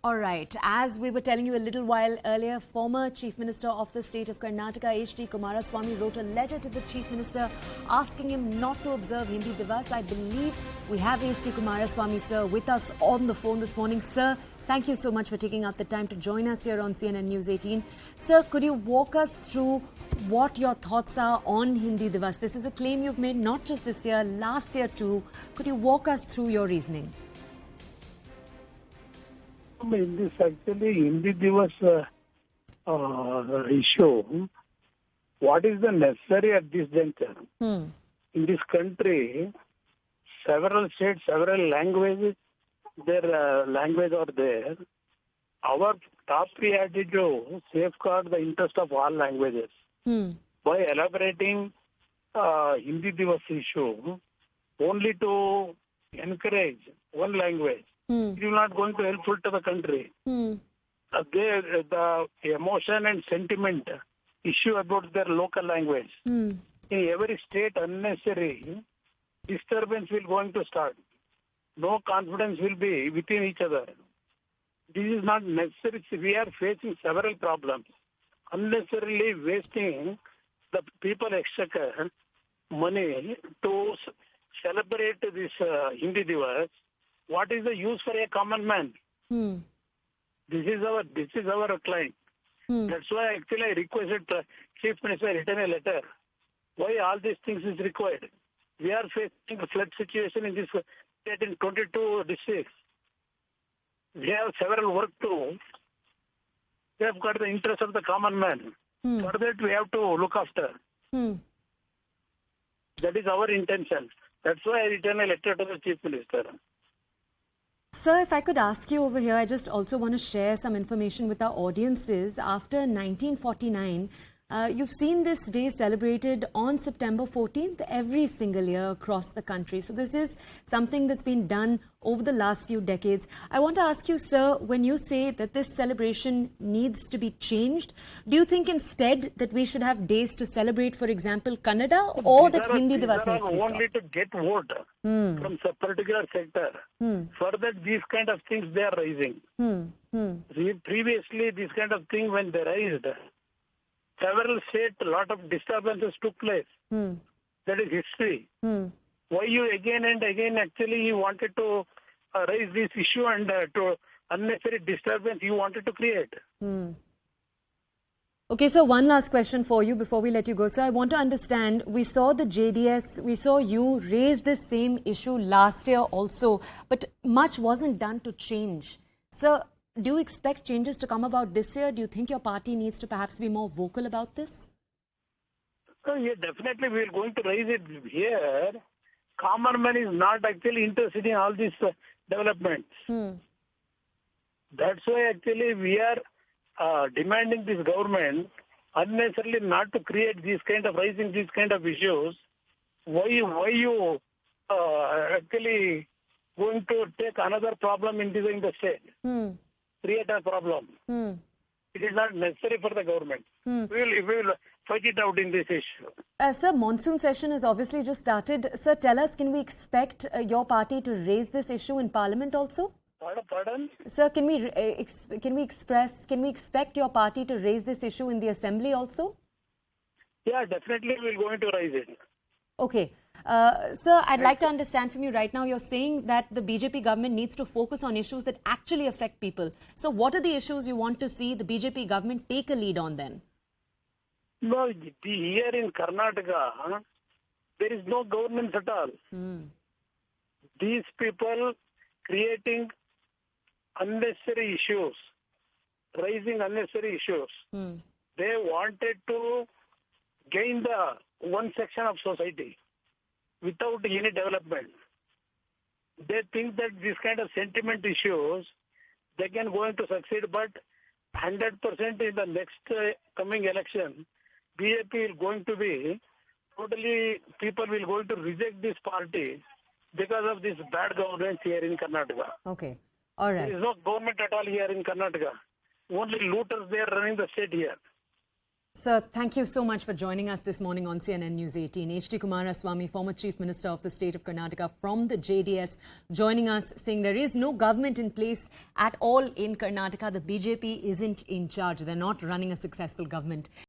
All right. As we were telling you a little while earlier, former Chief Minister of the state of Karnataka, H.D. Kumaraswamy, wrote a letter to the Chief Minister asking him not to observe Hindi Diwas. I believe we have H.D. Kumaraswamy, sir, with us on the phone this morning. Sir, thank you so much for taking out the time to join us here on CNN News 18. Sir, could you walk us through what your thoughts are on Hindi Diwas? This is a claim you've made not just this year, last year too. Could you walk us through your reasoning? In this actually Hindi Diwas issue, what is the necessary at this juncture? In this country, several states, several languages, their language are there. Our top priority to safeguard the interest of all languages. By elaborating Hindi Diwas issue only to encourage one language, it is not going to be helpful to the country. The emotion and sentiment issue about their local language. In every state, unnecessary disturbance will going to start. No confidence will be within each other. This is not necessary. We are facing several problems. Unnecessarily wasting the people exchequer money to celebrate this Hindi Diwas. What is the use for a common man? This is our claim. That's why actually I requested Chief Minister written a letter. Why all these things is required? We are facing a flood situation in this state in 22 districts. We have several work to do. We have got the interest of the common man. For that we have to look after. That is our intention. That's why I written a letter to the Chief Minister. Sir, if I could ask you over here, I just also want to share some information with our audiences. After 1949, you've seen this day celebrated on September 14th every single year across the country. So this is something that's been done over the last few decades. I want to ask you, sir, when you say that this celebration needs to be changed, do you think instead that we should have days to celebrate, for example, Kannada, or that Hindi Diwas needs to be stopped? Only to get vote from some particular sector. For that, these kind of things they are raising. Previously, this kind of thing when they raised, several states, a lot of disturbances took place. That is history. Why you again and again actually you wanted to raise this issue and to unnecessary disturbance you wanted to create? Okay, so one last question for you before we let you go, sir. I want to understand, we saw the JDS, we saw you raise this same issue last year also, but much wasn't done to change. Sir, do you expect changes to come about this year? Do you think your party needs to perhaps be more vocal about this? Yeah, definitely we are going to raise it here. Common man is not actually interested in all these developments. That's why actually we are demanding this government unnecessarily not to create this kind of raising these kind of issues. Why you actually going to take another problem into the state? Create a problem. It is not necessary for the government. We will fight it out in this issue. Sir, monsoon session has obviously just started. Sir, tell us, can we expect your party to raise this issue in Parliament also? Pardon? Sir, can we expect your party to raise this issue in the Assembly also? Yeah, definitely we are going to raise it. Okay. Sir, I'd like to understand from you right now, you're saying that the BJP government needs to focus on issues that actually affect people. So what are the issues you want to see the BJP government take a lead on then? No, here in Karnataka, there is no governance at all. These people creating unnecessary issues, raising unnecessary issues. They wanted to gain the one section of society without any development. They think that this kind of sentiment issues, they can going to succeed, but 100% in the next coming election, BJP is going to be totally, people will going to reject this party because of this bad governance here in Karnataka. Okay, all right. There is no government at all here in Karnataka. Only looters, they are running the state here. Sir, thank you so much for joining us this morning on CNN News 18. H.D. Kumaraswamy, former Chief Minister of the state of Karnataka from the JDS, joining us saying there is no government in place at all in Karnataka. The BJP isn't in charge. They're not running a successful government.